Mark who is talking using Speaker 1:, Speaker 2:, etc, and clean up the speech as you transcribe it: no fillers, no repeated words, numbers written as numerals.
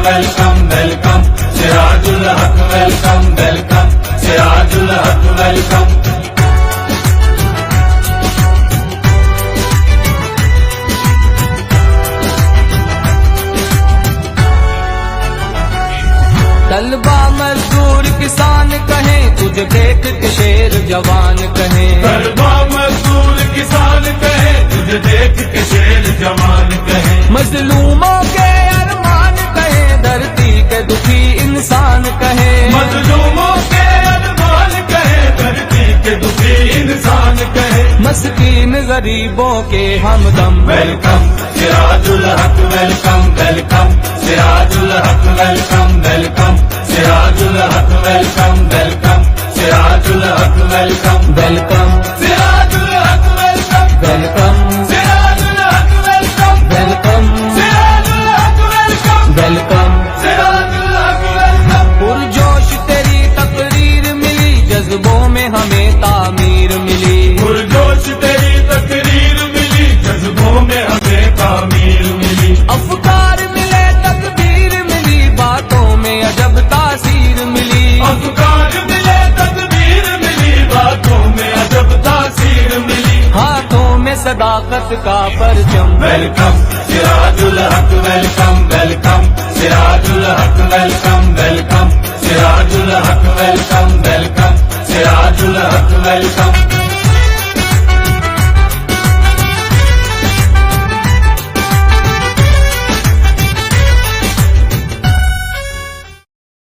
Speaker 1: Welcome welcome, Sirajul हक welcome welcome, Sirajul हक welcome.
Speaker 2: तलबा मजदूर किसान कहे, तुझे देख के शेर जवान कहे।
Speaker 1: तलबा मजदूर किसान कहे, तुझे देख के शेर जवान कहे।
Speaker 2: मजलूमों के अरमान कहे, धरती के दुखी इंसान कहे।
Speaker 1: मजलूमों के अरमान कहे, धरती के दुखी इंसान कहे।
Speaker 2: मस्कीन गरीबों के हमदम
Speaker 1: वेलकम, सिराजुल हक वेलकम वेलकम, सिराजुल हक वेलकम वेलकम, सिराजुल हक वेलकम वेलकम, सिराजुल हक वेलकम
Speaker 2: वेलकम
Speaker 1: सिराजुल हक वेलकम
Speaker 2: वेलकम
Speaker 1: सिराजुल हक वेलकम
Speaker 2: वेलकम
Speaker 1: सिराजुल हक वेलकम
Speaker 2: वेलकम।
Speaker 1: सिराजुल हक वेलकम।
Speaker 2: पुरजोश तेरी तकरीर मिली, जज्बों में हमें तामीर मिली।
Speaker 1: पुरजोश तेरी तकरीर मिली, जज्बों में हमें तामीर मिली।
Speaker 2: अफकार मिले तकदीर मिली, बातों में अजब तासीर मिली।
Speaker 1: अफकार मिले तकदीर मिली, बातों में अजब तासीर मिली।
Speaker 2: हाथों में सदाकत का परचम
Speaker 1: वेलकम, सिराजुल हक वेलकम वेलकम, सिराजुल हक वेलकम वेलकम, सिराजुल हक वेलकम वेलकम, सिराजुल हक वेलकम।